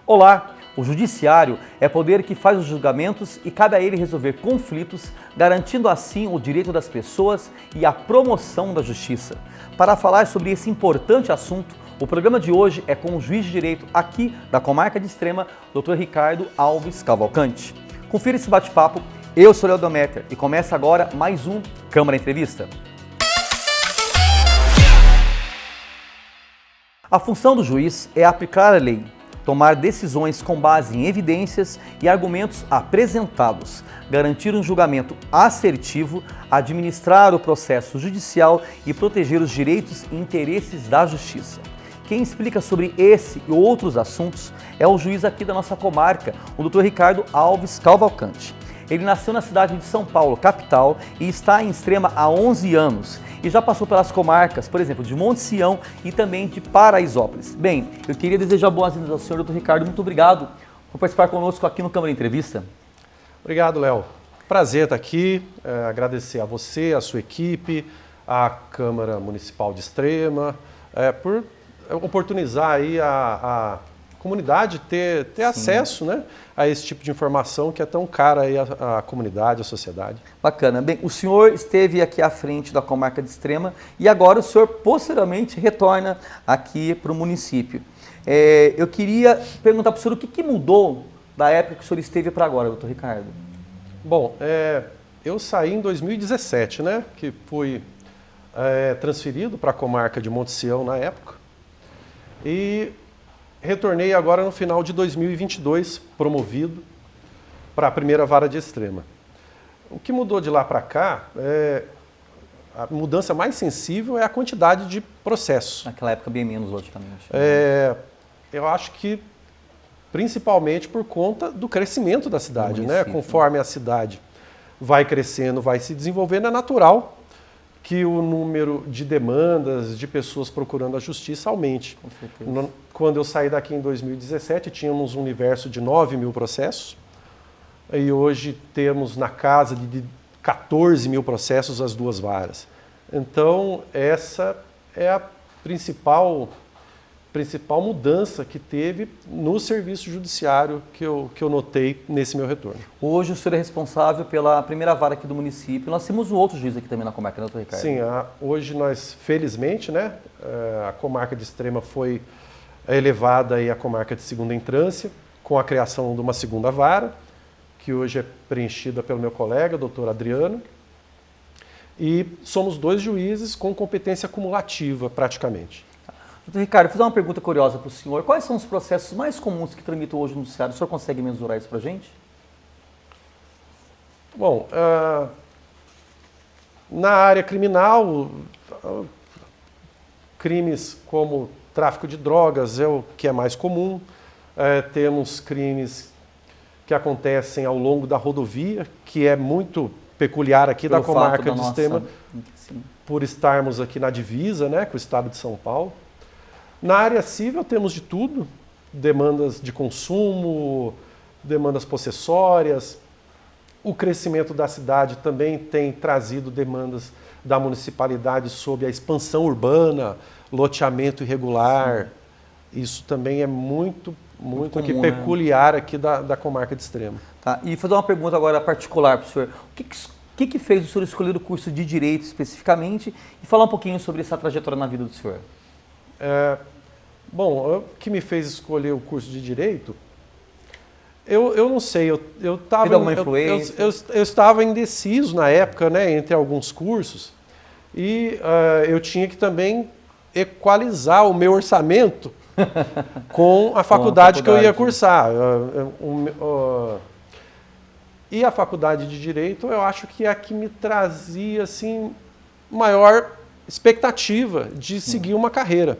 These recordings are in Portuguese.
Olá! O judiciário é poder que faz os julgamentos e cabe a ele resolver conflitos, garantindo assim o direito das pessoas e a promoção da justiça. Para falar sobre esse importante assunto, o programa de hoje é com o juiz de direito aqui da Comarca de Extrema, Dr. Ricardo Alves Cavalcante. Confira esse bate-papo. Eu sou Léo Demeter e começa agora mais um Câmara Entrevista. A função do juiz é aplicar a lei, tomar decisões com base em evidências e argumentos apresentados, garantir um julgamento assertivo, administrar o processo judicial e proteger os direitos e interesses da justiça. Quem explica sobre esse e outros assuntos é o juiz aqui da nossa comarca, o Dr. Ricardo Alves Cavalcante. Ele nasceu na cidade de São Paulo, capital, e está em Extrema há 11 anos. E já passou pelas comarcas, por exemplo, de Monte Sião e também de Paraisópolis. Bem, eu queria desejar boas-vindas ao senhor, Dr. Ricardo. Muito obrigado por participar conosco aqui no Câmara Entrevista. Obrigado, Léo. Prazer estar aqui. Agradecer a você, a sua equipe, a Câmara Municipal de Extrema, por oportunizar aí a comunidade ter acesso, né, a esse tipo de informação que é tão cara aí à comunidade, à sociedade. Bacana. Bem, o senhor esteve aqui à frente da Comarca de Extrema e agora o senhor posteriormente retorna aqui para o município. Eu queria perguntar para o senhor o que mudou da época que o senhor esteve para agora, doutor Ricardo? Bom, eu saí em 2017, né, que fui transferido para a Comarca de Monte Sião na época e retornei agora no final de 2022, promovido para a primeira vara de Extrema. O que mudou de lá para cá, a mudança mais sensível é a quantidade de processos. Naquela época bem menos, logicamente. Eu acho que principalmente por conta do crescimento da cidade, né? Conforme a cidade vai crescendo, vai se desenvolvendo, é natural que o número de demandas, de pessoas procurando a justiça aumente. Com certeza. Quando eu saí daqui em 2017, tínhamos um universo de 9 mil processos, e hoje temos na casa de 14 mil processos as duas varas. Então, essa é a principal mudança que teve no serviço judiciário que eu notei nesse meu retorno. Hoje o senhor é responsável pela primeira vara aqui do município. Nós temos um outro juiz aqui também na comarca, né, doutor Ricardo? Sim, hoje nós, felizmente, né, a comarca de Extrema foi elevada aí à comarca de segunda entrância, com a criação de uma segunda vara, que hoje é preenchida pelo meu colega, doutor Adriano, e somos 2 juízes com competência cumulativa, praticamente. Doutor Ricardo, vou fazer uma pergunta curiosa para o senhor. Quais são os processos mais comuns que tramitam hoje no judiciário? O senhor consegue mensurar isso para a gente? Bom, na área criminal, crimes como tráfico de drogas é o que é mais comum. Temos crimes que acontecem ao longo da rodovia, que é muito peculiar aqui da comarca de Extrema, por estarmos aqui na divisa, né, com o estado de São Paulo. Na área civil temos de tudo, demandas de consumo, demandas possessórias. O crescimento da cidade também tem trazido demandas da municipalidade sobre a expansão urbana, loteamento irregular. Sim. Isso também é muito comum, aqui, peculiar, né, aqui da comarca de Extrema. Tá. E fazer uma pergunta agora particular para o senhor. O que fez o senhor escolher o curso de Direito especificamente e falar um pouquinho sobre essa trajetória na vida do senhor? Bom, o que me fez escolher o curso de Direito, eu não sei, eu estava indeciso na época, né, entre alguns cursos, e eu tinha que também equalizar o meu orçamento com a faculdade que eu ia cursar. E a faculdade de Direito, eu acho que é a que me trazia assim, maior expectativa de seguir uma carreira.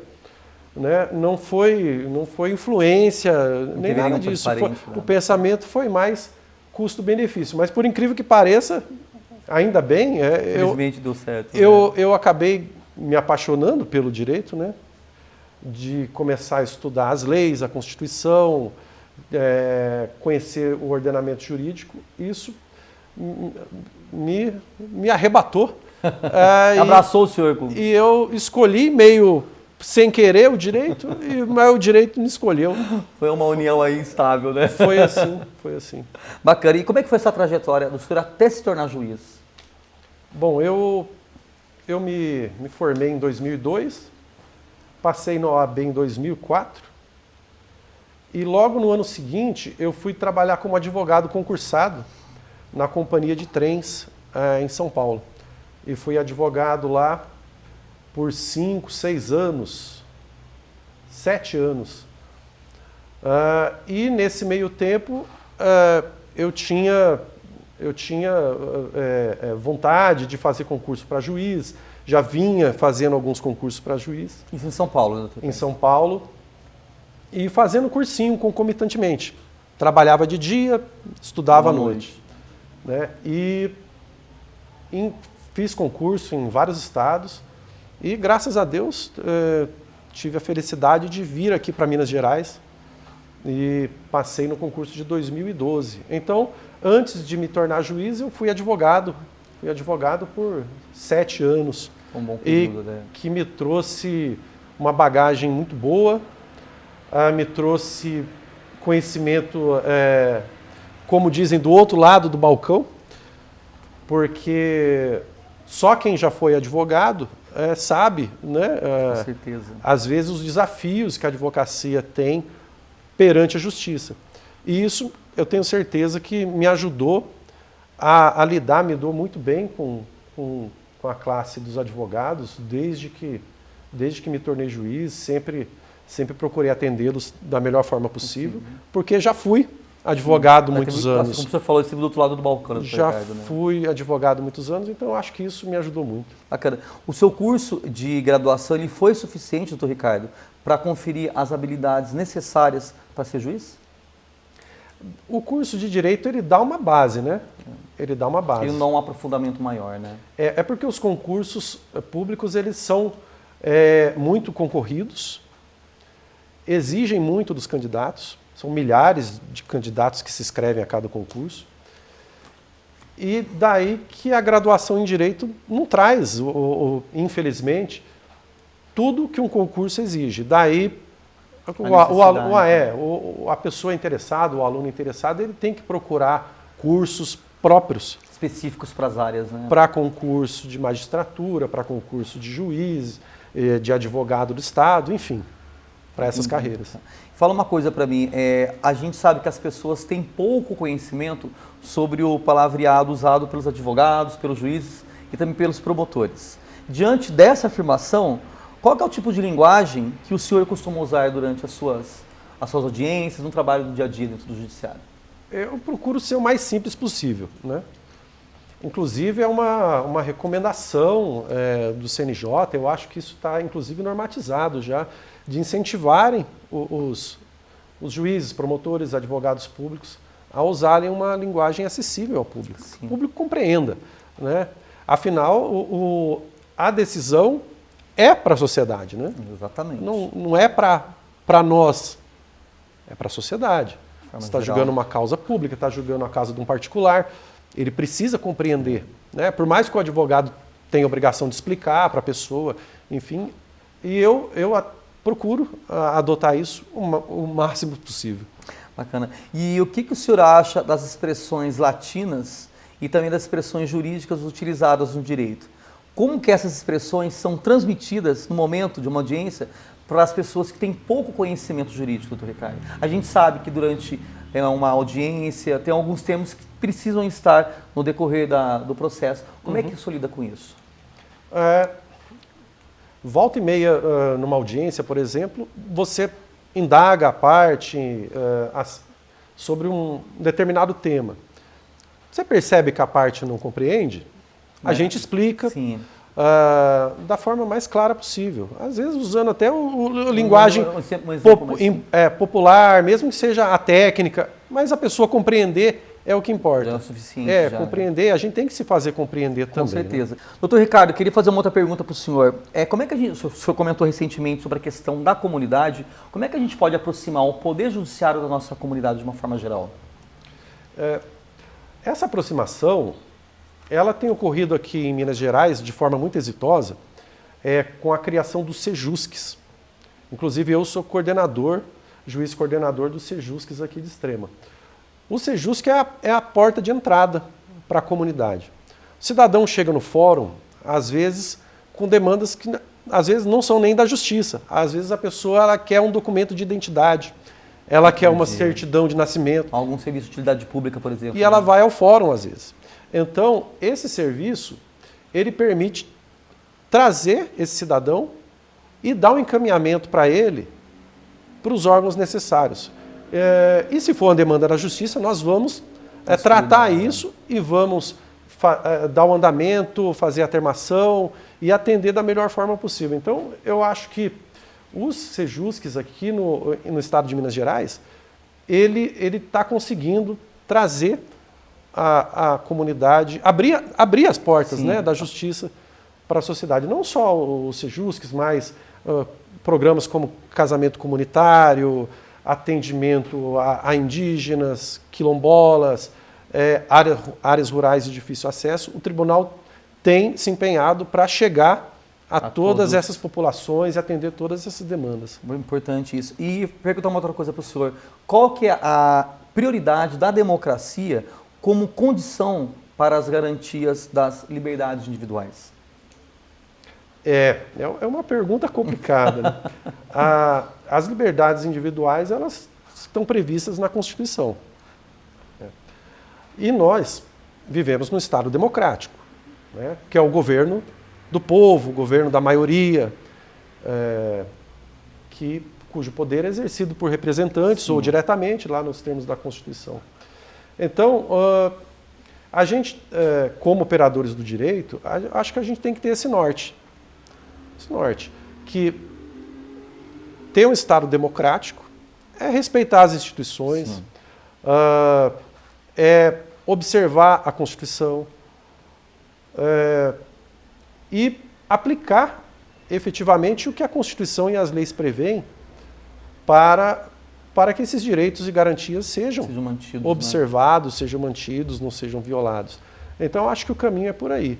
Né? Não foi influência, nem nada disso. O pensamento foi mais custo-benefício. Mas, por incrível que pareça, ainda bem, infelizmente deu certo. Eu acabei me apaixonando pelo direito, né? De começar a estudar as leis, a Constituição, conhecer o ordenamento jurídico. Isso me arrebatou. Abraçou o senhor. E eu escolhi meio sem querer o direito, mas o direito me escolheu. Foi uma união aí instável, né? Foi assim, foi assim. Bacana. E como é que foi essa trajetória do senhor até se tornar juiz? Bom, eu me formei em 2002, passei no OAB em 2004 e logo no ano seguinte eu fui trabalhar como advogado concursado na companhia de trens em São Paulo. E fui advogado lá por 5, 6 anos, 7 anos. E nesse meio tempo eu tinha vontade de fazer concurso para juiz, já vinha fazendo alguns concursos para juiz. Isso em São Paulo, doutor? Em São Paulo. E fazendo cursinho concomitantemente. Trabalhava de dia, estudava à noite. Né? E fiz concurso em vários estados e, graças a Deus, tive a felicidade de vir aqui para Minas Gerais e passei no concurso de 2012. Então, antes de me tornar juiz, eu fui advogado. Fui advogado por 7 anos. Um bom período, né? Que me trouxe uma bagagem muito boa, me trouxe conhecimento, como dizem, do outro lado do balcão, porque só quem já foi advogado sabe, né? Com certeza. Às vezes os desafios que a advocacia tem perante a justiça. E isso eu tenho certeza que me ajudou a lidar, me dou muito bem com a classe dos advogados, desde que me tornei juiz, sempre procurei atendê-los da melhor forma possível, porque já fui advogado muitos anos. Como você falou, esteve do outro lado do balcão. Já fui advogado muitos anos, então acho que isso me ajudou muito. Bacana. O seu curso de graduação ele foi suficiente, doutor Ricardo, para conferir as habilidades necessárias para ser juiz? O curso de Direito, ele dá uma base, né? Ele dá uma base. Ele não dá um aprofundamento maior, né? É porque os concursos públicos, eles são muito concorridos, exigem muito dos candidatos, são milhares de candidatos que se inscrevem a cada concurso, e daí que a graduação em Direito não traz, infelizmente, tudo que um concurso exige. Daí a pessoa interessada, o aluno interessado, ele tem que procurar cursos próprios. Específicos para as áreas, né? Para concurso de magistratura, para concurso de juiz, de advogado do Estado, enfim, para essas carreiras. Fala uma coisa para mim, a gente sabe que as pessoas têm pouco conhecimento sobre o palavreado usado pelos advogados, pelos juízes e também pelos promotores. Diante dessa afirmação, qual é o tipo de linguagem que o senhor costuma usar durante as suas audiências, no trabalho do dia a dia dentro do judiciário? Eu procuro ser o mais simples possível, né? Inclusive é uma recomendação do CNJ, eu acho que isso está inclusive normatizado já, de incentivarem os juízes, promotores, advogados públicos a usarem uma linguagem acessível ao público, que o público compreenda, né? Afinal, a decisão é para a sociedade, né? Exatamente. Não é para nós, é para a sociedade. Você está julgando uma causa pública, está julgando a causa de um particular, ele precisa compreender, né? Por mais que o advogado tenha a obrigação de explicar para a pessoa, enfim, e eu procuro adotar isso o máximo possível. Bacana. E o que o senhor acha das expressões latinas e também das expressões jurídicas utilizadas no direito? Como que essas expressões são transmitidas no momento de uma audiência para as pessoas que têm pouco conhecimento jurídico, doutor Ricardo? A gente sabe que durante uma audiência tem alguns termos que precisam estar no decorrer do processo. Como é que o senhor lida com isso? Volta e meia, numa audiência, por exemplo, você indaga a parte sobre um determinado tema. Você percebe que a parte não compreende? A gente explica da forma mais clara possível. Às vezes usando até a linguagem popular, mesmo que seja a técnica, mas a pessoa compreender é o que importa. Já é o suficiente. Compreender, a gente tem que se fazer compreender também. Com certeza. Né? Doutor Ricardo, eu queria fazer uma outra pergunta para o senhor. Como é que o senhor comentou recentemente sobre a questão da comunidade, como é que a gente pode aproximar o poder judiciário da nossa comunidade de uma forma geral? Essa aproximação, ela tem ocorrido aqui em Minas Gerais de forma muito exitosa, com a criação dos Sejusques. Inclusive, eu sou coordenador, juiz coordenador do Sejusques aqui de Extrema. O Sejusque é a porta de entrada para a comunidade. O cidadão chega no fórum, às vezes, com demandas que às vezes não são nem da justiça. Às vezes a pessoa ela quer um documento de identidade, ela quer uma certidão de nascimento. Algum serviço de utilidade pública, por exemplo. E ela vai ao fórum, às vezes. Então, esse serviço, ele permite trazer esse cidadão e dar um encaminhamento para ele, para os órgãos necessários. E se for uma demanda da justiça, nós vamos tratar isso e vamos dar o andamento, fazer a termação e atender da melhor forma possível. Então, eu acho que os Sejusques aqui no estado de Minas Gerais, ele está conseguindo trazer a comunidade, abrir as portas, né, da justiça para a sociedade. Não só os Sejusques, mas programas como casamento comunitário, atendimento a indígenas, quilombolas, áreas rurais de difícil acesso. O tribunal tem se empenhado para chegar a todas essas populações e atender todas essas demandas. Muito importante isso. E perguntar uma outra coisa para o senhor. Qual que é a prioridade da democracia como condição para as garantias das liberdades individuais? É uma pergunta complicada. Né? As liberdades individuais, elas estão previstas na Constituição. E nós vivemos num Estado democrático, né? Que é o governo do povo, o governo da maioria, cujo poder é exercido por representantes ou diretamente lá nos termos da Constituição. Então, a gente, como operadores do direito, acho que a gente tem que ter esse norte, que ter um Estado democrático é respeitar as instituições, é observar a Constituição e aplicar efetivamente o que a Constituição e as leis prevêem para que esses direitos e garantias sejam mantidos, observados, né? Sejam mantidos, não sejam violados. Então, acho que o caminho é por aí.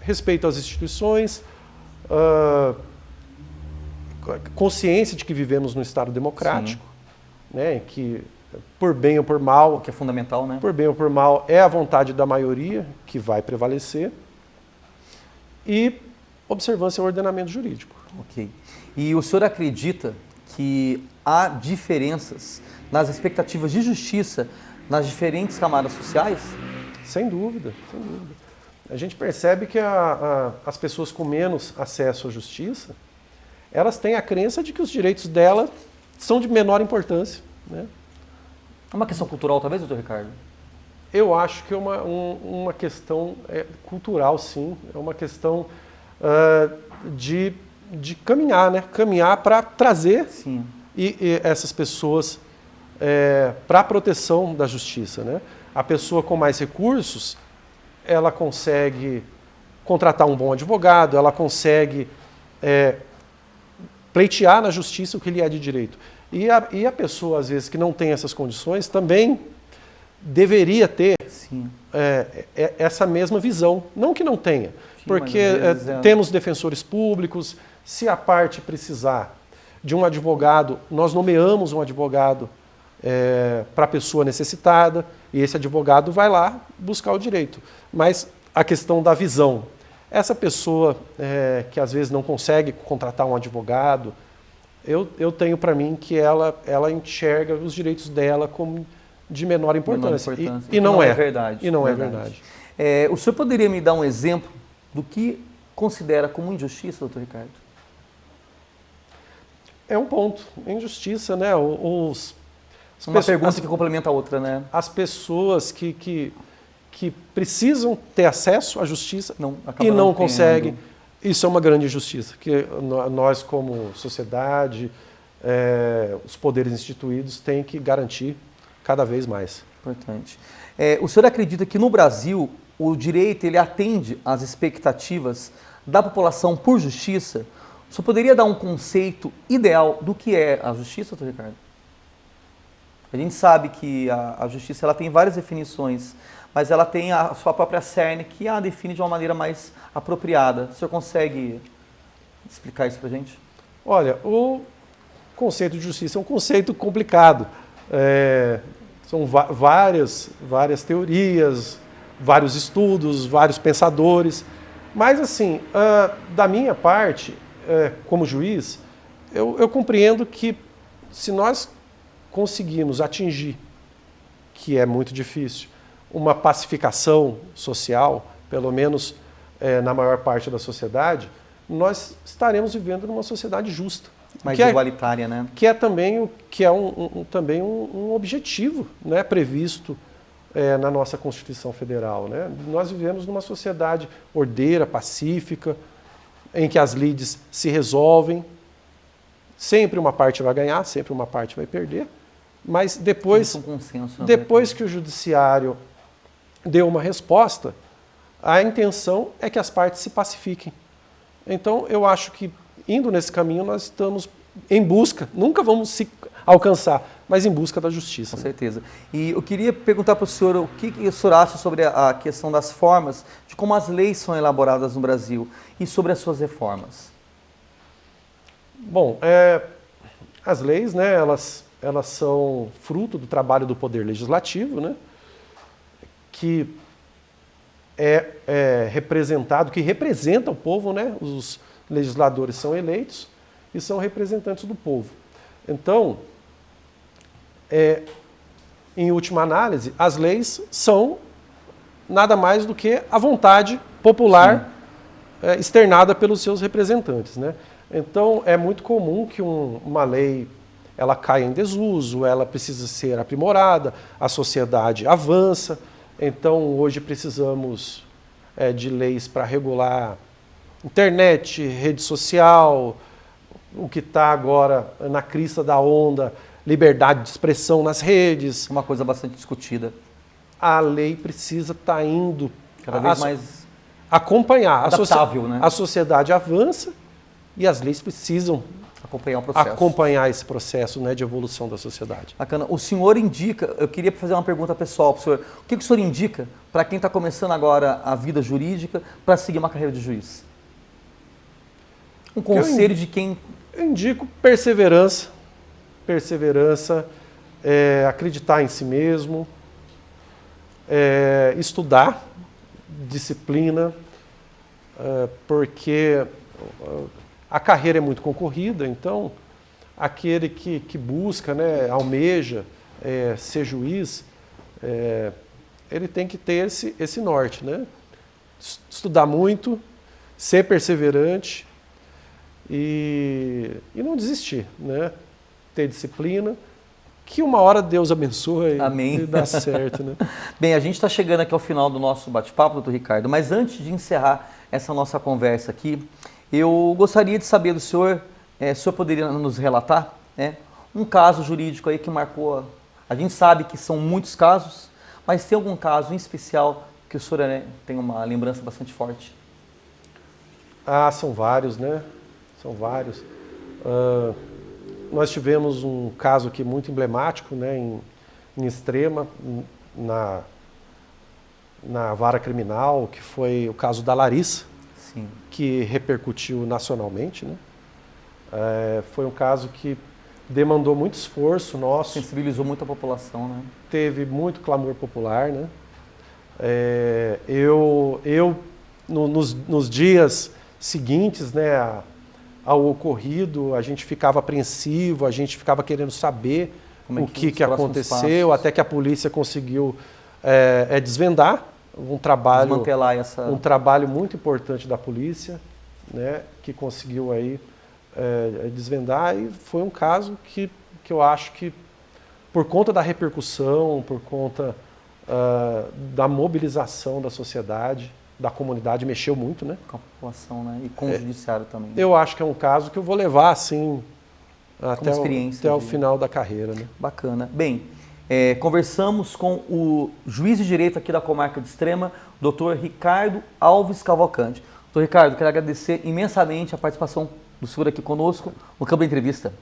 Respeito às instituições, consciência de que vivemos num Estado democrático, né, que por bem ou por mal, que é fundamental, né? Por bem ou por mal, é a vontade da maioria que vai prevalecer, e observância ao ordenamento jurídico. Ok. E o senhor acredita que há diferenças nas expectativas de justiça nas diferentes camadas sociais? Sem dúvida, sem dúvida. A gente percebe que as pessoas com menos acesso à justiça, elas têm a crença de que os direitos dela são de menor importância, né? É uma questão cultural, talvez, doutor Ricardo? Eu acho que é uma questão cultural, sim. É uma questão de caminhar, né? Caminhar para trazer essas pessoas para a proteção da justiça, né? A pessoa com mais recursos, ela consegue contratar um bom advogado, ela consegue pleitear na justiça o que lhe é de direito. E a pessoa, às vezes, que não tem essas condições, também deveria ter essa mesma visão. Não que não tenha, porque temos defensores públicos, se a parte precisar de um advogado, nós nomeamos um advogado para a pessoa necessitada, e esse advogado vai lá buscar o direito. Mas a questão da visão, essa pessoa que às vezes não consegue contratar um advogado, eu tenho para mim que ela enxerga os direitos dela como de menor importância. E não é verdade. E não é verdade. O senhor poderia me dar um exemplo do que considera como injustiça, doutor Ricardo? É um ponto. Injustiça, né? Uma pergunta que complementa a outra, né? As pessoas que precisam ter acesso à justiça e não conseguem. Isso é uma grande injustiça, que nós, como sociedade, os poderes instituídos, têm que garantir cada vez mais. Importante. O senhor acredita que no Brasil o direito ele atende às expectativas da população por justiça? O senhor poderia dar um conceito ideal do que é a justiça, doutor Ricardo? A gente sabe que a justiça ela tem várias definições, mas ela tem a sua própria cerne que a define de uma maneira mais apropriada. O senhor consegue explicar isso para a gente? Olha, o conceito de justiça é um conceito complicado. São várias teorias, vários estudos, vários pensadores. Mas, assim, da minha parte, como juiz, eu compreendo que se nós conseguirmos atingir, que é muito difícil, uma pacificação social, pelo menos na maior parte da sociedade, nós estaremos vivendo numa sociedade justa. Mais igualitária, né? Que é também, também um objetivo, né, previsto na nossa Constituição Federal. Né? Nós vivemos numa sociedade ordeira, pacífica, em que as lides se resolvem. Sempre uma parte vai ganhar, sempre uma parte vai perder. Mas depois, depois que o judiciário deu uma resposta, a intenção é que as partes se pacifiquem. Então, eu acho que, indo nesse caminho, nós estamos em busca, nunca vamos se alcançar, mas em busca da justiça. Com certeza. E eu queria perguntar para o senhor o que o senhor acha sobre a questão das formas, de como as leis são elaboradas no Brasil e sobre as suas reformas. Bom, as leis, né, elas são fruto do trabalho do Poder Legislativo, né, que representado, que representa o povo, né? Os legisladores são eleitos e são representantes do povo. Então, em última análise, as leis são nada mais do que a vontade popular externada pelos seus representantes, né? Então, é muito comum que uma lei ela caia em desuso, ela precisa ser aprimorada, a sociedade avança. Então, hoje precisamos de leis para regular internet, rede social, o que está agora na crista da onda, liberdade de expressão nas redes. Uma coisa bastante discutida. A lei precisa estar indo cada vez mais acompanhar. Adaptável, né? A sociedade avança e as leis precisam acompanhar esse processo, né, de evolução da sociedade. Bacana. O senhor indica, eu queria fazer uma pergunta pessoal para o senhor. O que o senhor indica para quem está começando agora a vida jurídica para seguir uma carreira de juiz? Um conselho de quem... Eu indico perseverança, acreditar em si mesmo, estudar, disciplina, porque a carreira é muito concorrida, então aquele que busca, né, almeja ser juiz, ele tem que ter esse norte, né? Estudar muito, ser perseverante e não desistir, né? Ter disciplina, que uma hora Deus abençoe. Amém. E dá certo, né? Bem, a gente está chegando aqui ao final do nosso bate-papo, doutor Ricardo, mas antes de encerrar essa nossa conversa aqui, eu gostaria de saber do senhor, o senhor poderia nos relatar, né, um caso jurídico aí que marcou, a gente sabe que são muitos casos, mas tem algum caso em especial que o senhor tem uma lembrança bastante forte? São vários, né? São vários. Nós tivemos um caso aqui muito emblemático, né, em Extrema, na vara criminal, que foi o caso da Larissa. Sim. Que repercutiu nacionalmente, né? Foi um caso que demandou muito esforço nosso. Sensibilizou muito a população, né? Teve muito clamor popular, né? Nos dias seguintes, né, ao ocorrido, a gente ficava apreensivo, a gente ficava querendo saber o que aconteceu, até que a polícia conseguiu desvendar um trabalho muito importante da polícia, né, que conseguiu aí desvendar, e foi um caso que eu acho que, por conta da repercussão, por conta da mobilização da sociedade, da comunidade, mexeu muito, né? Com a população, né? E com o judiciário também. Né? Eu acho que é um caso que eu vou levar, assim, até o final da carreira, né? Bacana. Bem, conversamos com o juiz de direito aqui da comarca de Extrema, Dr. Ricardo Alves Cavalcante. Dr. Ricardo, quero agradecer imensamente a participação do senhor aqui conosco no Câmara Entrevista.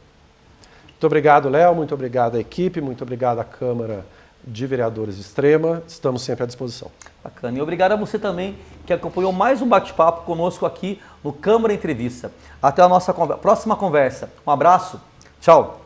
Muito obrigado, Léo, muito obrigado à equipe, muito obrigado à Câmara de Vereadores Extrema, estamos sempre à disposição. Bacana. E obrigado a você também que acompanhou mais um bate-papo conosco aqui no Câmara Entrevista. Até a nossa próxima conversa. Um abraço, tchau!